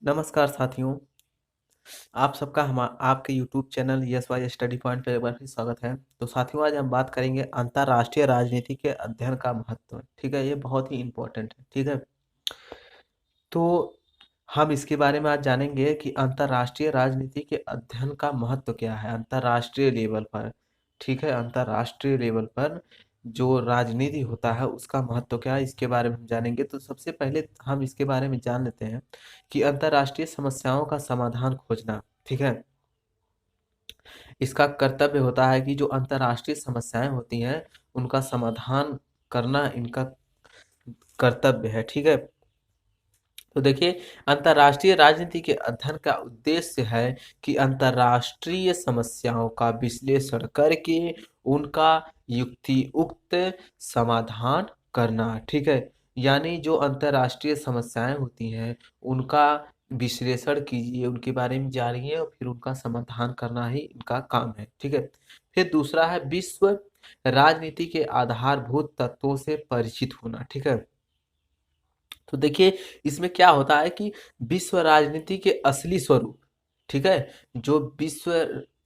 नमस्कार साथियों। आप सबका हम आपके YouTube channel S Y study point पर एक बार फिर स्वागत है। तो साथियों, आज हम बात करेंगे अंतर्राष्ट्रीय राजनीति के अध्ययन का महत्व। ठीक है, ये बहुत ही इम्पोर्टेंट है। ठीक है, तो हम इसके बारे में आज जानेंगे कि अंतर्राष्ट्रीय राजनीति के अध्ययन का महत्व क्या है अंतर्राष्ट्रीय लेवल पर। ठीक है, अंतर्राष्ट्रीय लेवल पर जो राजनीति होता है उसका महत्व क्या है, इसके बारे में हम जानेंगे। तो सबसे पहले हम इसके बारे में जान लेते हैं कि अंतर्राष्ट्रीय समस्याओं का समाधान खोजना। ठीक है, इसका कर्तव्य होता है कि जो अंतर्राष्ट्रीय समस्याएं होती हैं उनका समाधान करना इनका कर्तव्य है। ठीक है, तो देखिए, अंतर्राष्ट्रीय राजनीति के अध्ययन का उद्देश्य है कि अंतर्राष्ट्रीय समस्याओं का विश्लेषण करके उनका युक्तियुक्त समाधान करना। ठीक है, यानी जो अंतर्राष्ट्रीय समस्याएं होती हैं उनका विश्लेषण कीजिए, उनके बारे में जानिए और फिर उनका समाधान करना ही इनका काम है। ठीक है, फिर दूसरा है विश्व राजनीति के आधारभूत तत्वों से परिचित होना। ठीक है, तो देखिए, इसमें क्या होता है कि विश्व राजनीति के असली स्वरूप, ठीक है, जो विश्व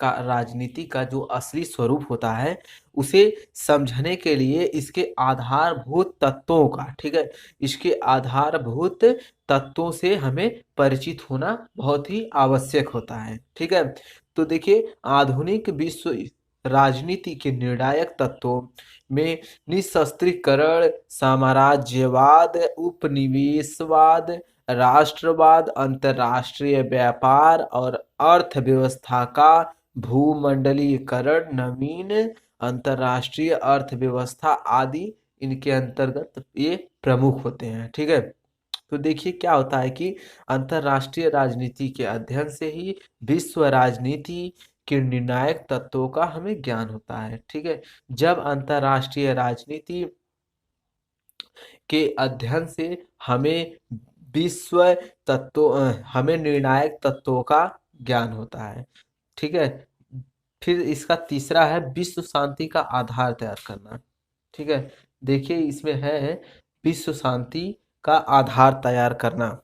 का राजनीति का जो असली स्वरूप होता है उसे समझने के लिए इसके आधारभूत तत्वों का, ठीक है, इसके आधारभूत तत्वों से हमें परिचित होना बहुत ही आवश्यक होता है। ठीक है, तो देखिए, आधुनिक विश्व राजनीति के निर्णायक तत्वों में निशस्त्रीकरण, साम्राज्यवाद, उपनिवेशवाद, राष्ट्रवाद, अंतर्राष्ट्रीय व्यापार और अर्थव्यवस्था का भूमंडलीकरण, नवीन अंतर्राष्ट्रीय अर्थव्यवस्था आदि इनके अंतर्गत ये प्रमुख होते हैं। ठीक है, तो देखिए क्या होता है कि अंतर्राष्ट्रीय राजनीति के अध्ययन से ही विश्व राजनीति के निर्णायक तत्वों का हमें ज्ञान होता है। ठीक है, जब अंतर्राष्ट्रीय राजनीति के अध्ययन से हमें विश्व हमें निर्णायक तत्वों का ज्ञान होता है। ठीक है, फिर इसका तीसरा है विश्व शांति का आधार तैयार करना। ठीक है, देखिए इसमें है विश्व शांति का आधार तैयार करना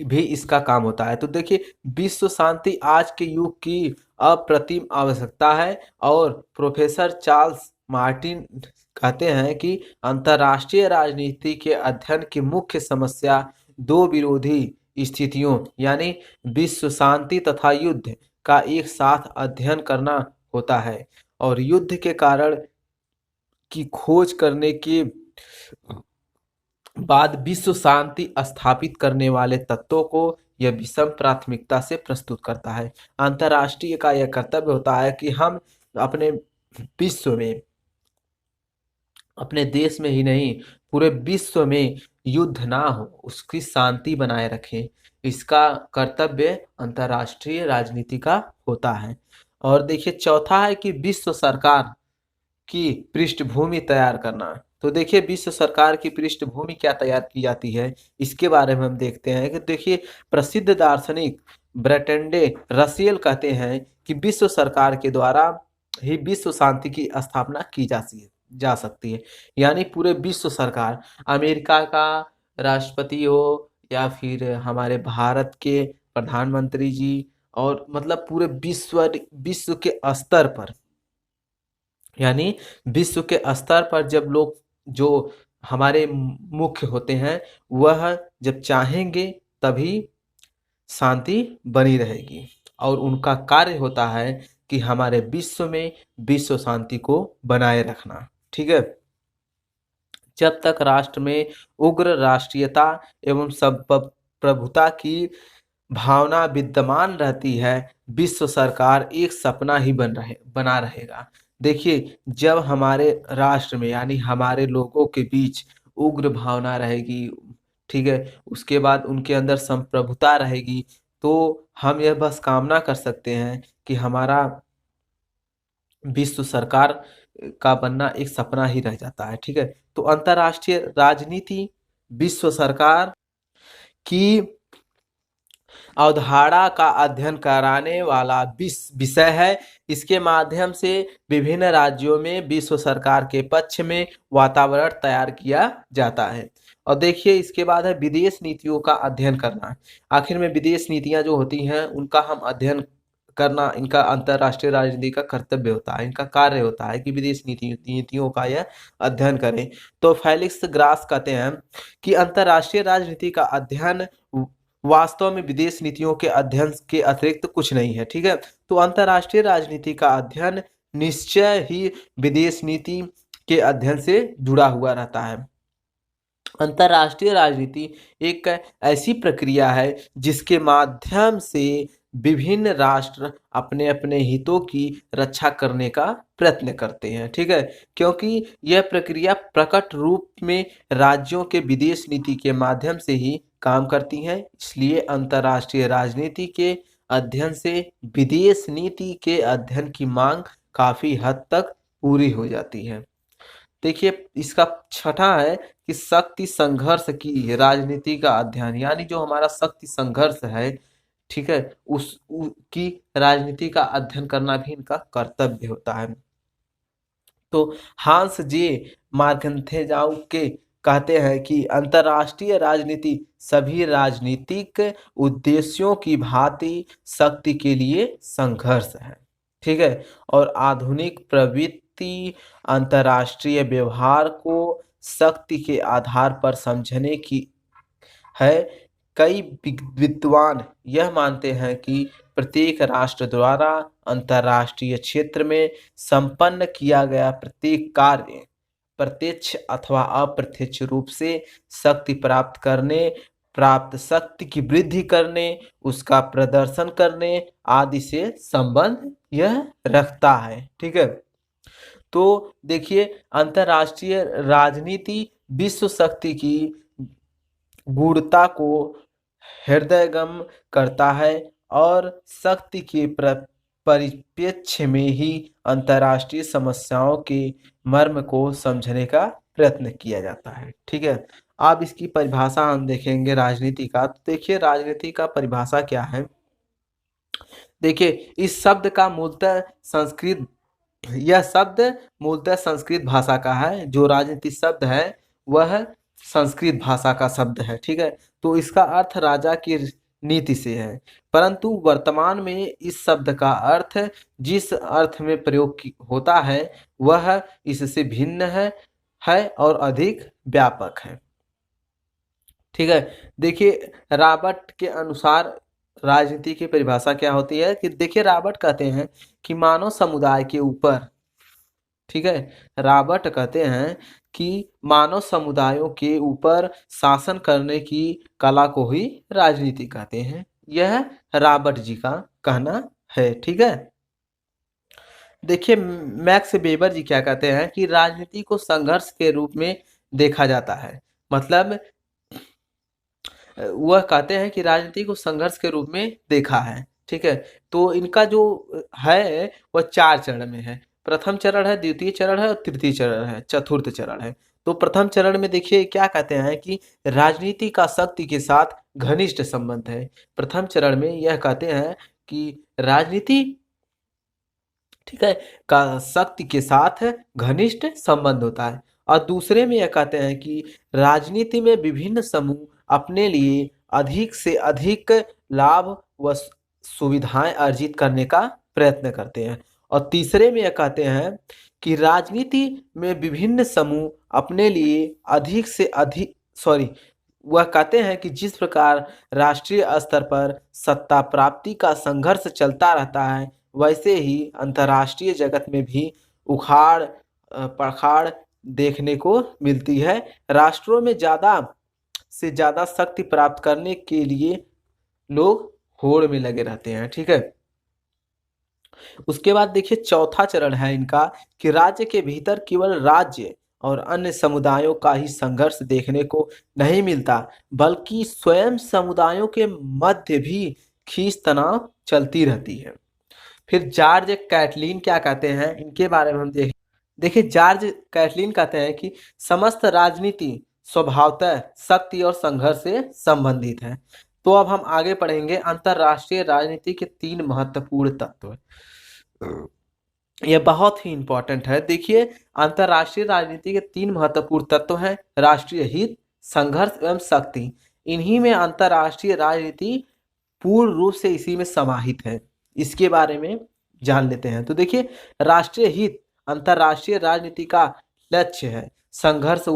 भी इसका काम होता है। तो देखिए, विश्व शांति आज के युग की अप्रतिम आवश्यकता है और प्रोफेसर चार्ल्स मार्टिन कहते हैं कि अंतर्राष्ट्रीय राजनीति के अध्ययन की मुख्य समस्या दो विरोधी स्थितियों यानी विश्व शांति तथा युद्ध का एक साथ अध्ययन करना होता है और युद्ध के कारण की खोज करने के बाद विश्व शांति स्थापित करने वाले तत्वों को यह विषम प्राथमिकता से प्रस्तुत करता है। अंतर्राष्ट्रीय का यह कर्तव्य होता है कि हम अपने विश्व में, अपने देश में ही नहीं पूरे विश्व में युद्ध ना हो, उसकी शांति बनाए रखें। इसका कर्तव्य अंतर्राष्ट्रीय राजनीति का होता है। और देखिए, चौथा है कि विश्व सरकार की पृष्ठभूमि तैयार करना। तो देखिए, विश्व सरकार की पृष्ठभूमि क्या तैयार की जाती है इसके बारे में हम देखते हैं कि देखिए, प्रसिद्ध दार्शनिक ब्रटेंडे रसियल कहते हैं कि विश्व सरकार के द्वारा ही विश्व शांति की स्थापना की जा सकती है। यानी पूरे विश्व सरकार, अमेरिका का राष्ट्रपति हो या फिर हमारे भारत के प्रधानमंत्री जी, और मतलब पूरे विश्व के स्तर पर, यानी विश्व के स्तर पर जब लोग जो हमारे मुख्य होते हैं वह जब चाहेंगे तभी शांति बनी रहेगी। और उनका कार्य होता है कि हमारे विश्व में विश्व शांति को बनाए रखना। ठीक है, जब तक राष्ट्र में उग्र राष्ट्रीयता एवं प्रभुता की भावना विद्यमान रहती है, विश्व सरकार एक सपना ही बना रहेगा। देखिए, जब हमारे राष्ट्र में यानी हमारे लोगों के बीच उग्र भावना रहेगी, ठीक है, उसके बाद उनके अंदर संप्रभुता रहेगी, तो हम यह बस कामना कर सकते हैं कि हमारा विश्व सरकार का बनना एक सपना ही रह जाता है। ठीक है, तो अंतर्राष्ट्रीय राजनीति विश्व सरकार की अवधारणा का अध्ययन कराने वाला विषय है। इसके माध्यम से विभिन्न राज्यों में विश्व सरकार के पक्ष में वातावरण तैयार किया जाता है और देखिए इसके बाद है विदेश नीतियों का अध्ययन करना। आखिर में विदेश नीतियां जो होती हैं उनका हम अध्ययन करना इनका अंतर्राष्ट्रीय राजनीति का कर्तव्य होता है, इनका कार्य होता है कि विदेश नीतियों का यह अध्ययन करें। तो फेलिक्स ग्रास कहते हैं कि अंतर्राष्ट्रीय राजनीति का अध्ययन वास्तव में विदेश नीतियों के अध्ययन के अतिरिक्त कुछ नहीं है। ठीक है, तो अंतर्राष्ट्रीय राजनीति का अध्ययन निश्चय ही विदेश नीति के अध्ययन से जुड़ा हुआ रहता है। अंतर्राष्ट्रीय राजनीति एक ऐसी प्रक्रिया है जिसके माध्यम से विभिन्न राष्ट्र अपने अपने हितों की रक्षा करने का प्रयत्न करते हैं। ठीक है, क्योंकि यह प्रक्रिया प्रकट रूप में राज्यों के विदेश नीति के माध्यम से ही काम करती है। इसलिए अंतर्राष्ट्रीय राजनीति के अध्ययन से विदेश नीति के अध्ययन की मांग काफी हद तक पूरी हो जाती है। देखिए इसका छठा है कि शक्ति संघर्ष की राजनीति का अध्ययन, यानी जो हमारा शक्ति संघर्ष है, ठीक है, की राजनीति का अध्ययन करना भी इनका कर्तव्य होता है। तो हांस जे मार्कन्थेजाउ के कहते हैं कि अंतर्राष्ट्रीय राजनीति सभी राजनीतिक उद्देश्यों की भांति शक्ति के लिए संघर्ष है। ठीक है, और आधुनिक प्रवृत्ति अंतर्राष्ट्रीय व्यवहार को शक्ति के आधार पर समझने की है। कई विद्वान यह मानते हैं कि प्रत्येक राष्ट्र द्वारा अंतर्राष्ट्रीय क्षेत्र में संपन्न किया गया प्रत्येक कार्य प्रत्यक्ष अथवा अप्रत्यक्ष रूप से शक्ति प्राप्त करने, प्राप्त शक्ति की वृद्धि करने, उसका प्रदर्शन करने आदि से संबंध यह रखता है। ठीक है, तो देखिए अंतर्राष्ट्रीय राजनीति विश्व शक्ति की गूढ़ता को हृदयंगम करता है और शक्ति के परिप्रेक्ष्य में ही अंतर्राष्ट्रीय समस्याओं के मर्म को समझने का प्रयत्न किया जाता है। ठीक है, अब इसकी परिभाषा हम देखेंगे राजनीति का। तो देखिए राजनीति का परिभाषा क्या है। देखिए इस शब्द का मूलतः संस्कृत, यह शब्द मूलतः संस्कृत भाषा का है। जो राजनीति शब्द है वह संस्कृत भाषा का शब्द है। ठीक है, तो इसका अर्थ राजा की नीति से है, परंतु वर्तमान में इस शब्द का अर्थ जिस अर्थ में प्रयोग होता है वह इससे भिन्न है और अधिक व्यापक है। ठीक है, देखिए रॉबर्ट के अनुसार राजनीति की परिभाषा क्या होती है कि देखिए रॉबर्ट कहते हैं कि मानव समुदाय के ऊपर, ठीक है, रॉबर्ट कहते हैं कि मानव समुदायों के ऊपर शासन करने की कला को ही राजनीति कहते हैं। यह रॉबर्ट जी का कहना है। ठीक है, देखिए मैक्स वेबर जी क्या कहते हैं कि राजनीति को संघर्ष के रूप में देखा जाता है। मतलब वह कहते हैं कि राजनीति को संघर्ष के रूप में देखा है। ठीक है, तो इनका जो है वह 4 चरण में है। प्रथम चरण है, द्वितीय चरण है और तृतीय चरण है, चतुर्थ चरण है। तो प्रथम चरण में देखिए क्या कहते हैं कि राजनीति का शक्ति के साथ घनिष्ठ संबंध है। प्रथम चरण में यह कहते हैं कि राजनीति, ठीक है, का शक्ति के साथ घनिष्ठ संबंध होता है। और दूसरे में यह कहते हैं कि राजनीति में विभिन्न समूह अपने लिए अधिक से अधिक लाभ व सुविधाएं अर्जित करने का प्रयत्न करते हैं। और तीसरे में यह कहते हैं कि राजनीति में विभिन्न समूह अपने लिए अधिक से अधिक वह कहते हैं कि जिस प्रकार राष्ट्रीय स्तर पर सत्ता प्राप्ति का संघर्ष चलता रहता है वैसे ही अंतर्राष्ट्रीय जगत में भी उखाड़ पखाड़ देखने को मिलती है। राष्ट्रों में ज़्यादा से ज़्यादा शक्ति प्राप्त करने के लिए लोग होड़ में लगे रहते हैं। ठीक है, उसके बाद देखिए चौथा चरण है इनका कि राज्य के भीतर केवल राज्य और अन्य समुदायों का ही संघर्ष देखने को नहीं मिलता, बल्कि स्वयं समुदायों के मध्य भी खींच तनाव चलती रहती है। फिर जॉर्ज कैटलिन क्या कहते हैं, इनके बारे में हम देखिए जॉर्ज कैटलिन कहते हैं कि समस्त राजनीति स्वभावतः शक्ति और संघर्ष से संबंधित है। तो अब हम आगे पढ़ेंगे अंतर्राष्ट्रीय राजनीति के 3 महत्वपूर्ण तत्व। यह बहुत ही इंपॉर्टेंट है। देखिए अंतर्राष्ट्रीय राजनीति के 3 महत्वपूर्ण तत्व हैं, राष्ट्रीय हित, संघर्ष एवं शक्ति, इन्हीं में अंतर्राष्ट्रीय राजनीति पूर्ण रूप से इसी में समाहित है। इसके बारे में जान लेते हैं। तो देखिए, राष्ट्रीय हित अंतर्राष्ट्रीय राजनीति का लक्ष्य है, संघर्ष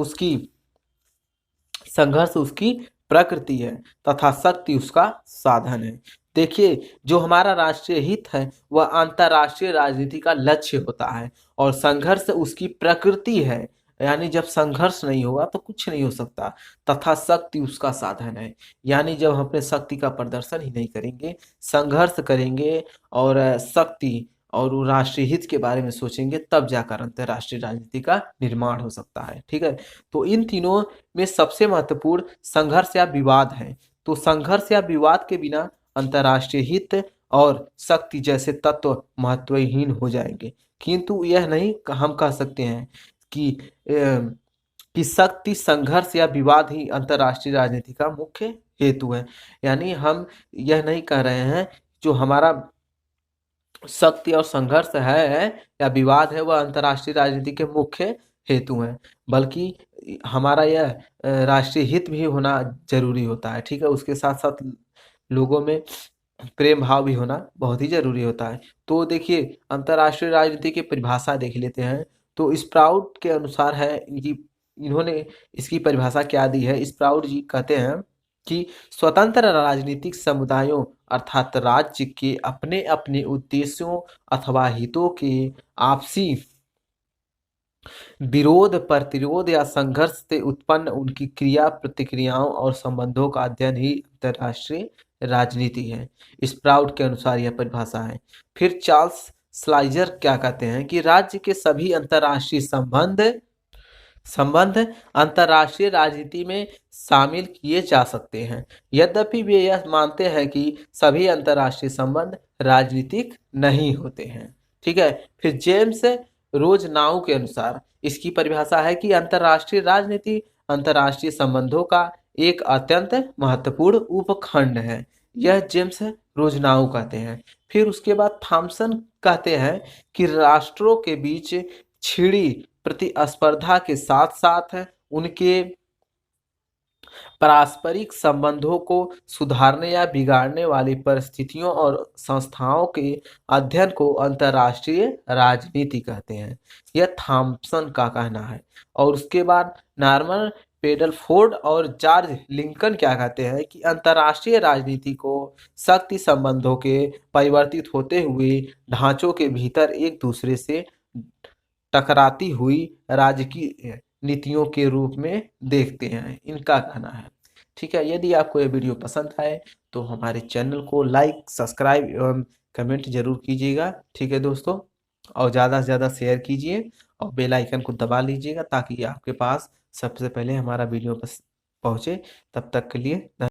उसकी प्रकृति है तथा शक्ति उसका साधन है। देखिए, जो हमारा राष्ट्रीय हित है वह अंतर्राष्ट्रीय राजनीति का लक्ष्य होता है और संघर्ष उसकी प्रकृति है, यानी जब संघर्ष नहीं होगा तो कुछ नहीं हो सकता, तथा शक्ति उसका साधन है, यानी जब हम अपने शक्ति का प्रदर्शन ही नहीं करेंगे, संघर्ष करेंगे और शक्ति और राष्ट्रीय हित के बारे में सोचेंगे, तब जाकर अंतर्राष्ट्रीय राजनीति का निर्माण हो सकता है। ठीक है, तो इन तीनों में सबसे महत्वपूर्ण संघर्ष या विवाद है। तो संघर्ष या विवाद के बिना अंतर्राष्ट्रीय हित और शक्ति जैसे तत्व महत्वहीन हो जाएंगे। किंतु यह नहीं हम कह सकते हैं कि शक्ति, संघर्ष या विवाद ही अंतर्राष्ट्रीय राजनीति का मुख्य हेतु है। यानी हम यह नहीं कह रहे हैं जो हमारा शक्ति और संघर्ष है या विवाद है वह अंतर्राष्ट्रीय राजनीति के मुख्य हेतु हैं, बल्कि हमारा यह राष्ट्रीय हित भी होना जरूरी होता है। ठीक है, उसके साथ साथ लोगों में प्रेम भाव भी होना बहुत ही जरूरी होता है। तो देखिए, अंतर्राष्ट्रीय राजनीति की परिभाषा देख लेते हैं। तो स्प्राउट के अनुसार है, इन्होंने इसकी परिभाषा क्या दी है। स्प्राउट जी कहते हैं कि स्वतंत्र राजनीतिक समुदायों अर्थात राज्य के अपने अपने उद्देश्यों अथवा हितों के आपसी विरोध, प्रतिरोध या संघर्ष से उत्पन्न उनकी क्रिया प्रतिक्रियाओं और संबंधों का अध्ययन ही अंतर्राष्ट्रीय राजनीति है। स्प्राउट के अनुसार यह परिभाषा है। फिर चार्ल्स स्लाइजर क्या कहते हैं कि राज्य के सभी अंतर्राष्ट्रीय संबंध अंतर्राष्ट्रीय राजनीति में शामिल किए जा सकते हैं, यद्यपि वे यह मानते हैं कि सभी अंतर्राष्ट्रीय संबंध राजनीतिक नहीं होते हैं। ठीक है, फिर जेम्स रोजनाउ के अनुसार इसकी परिभाषा है कि अंतर्राष्ट्रीय राजनीति अंतर्राष्ट्रीय संबंधों का एक अत्यंत महत्वपूर्ण उपखंड है। यह जेम्स रोजनाउ कहते हैं। फिर उसके बाद थॉमसन कहते हैं कि राष्ट्रों के बीच छिड़ी प्रतिस्पर्धा के साथ साथ उनके पारस्परिक संबंधों को सुधारने या बिगाड़ने वाली परिस्थितियों और संस्थाओं के अध्ययन को अंतर्राष्ट्रीय राजनीति कहते हैं। यह थॉमसन का कहना है। और उसके बाद नॉर्मन पेडलफोर्ड और जॉर्ज लिंकन क्या कहते हैं कि अंतर्राष्ट्रीय राजनीति को शक्ति संबंधों के परिवर्तित होते हुए ढांचों के भीतर एक दूसरे से टकराती हुई राजकीय नीतियों के रूप में देखते हैं, इनका कहना है। ठीक है, यदि आपको यह वीडियो पसंद आए तो हमारे चैनल को लाइक, सब्सक्राइब एवं कमेंट जरूर कीजिएगा। ठीक है दोस्तों, और ज़्यादा से ज़्यादा शेयर कीजिए और बेल आइकन को दबा लीजिएगा ताकि आपके पास सबसे पहले हमारा वीडियो पहुँचे। तब तक के लिए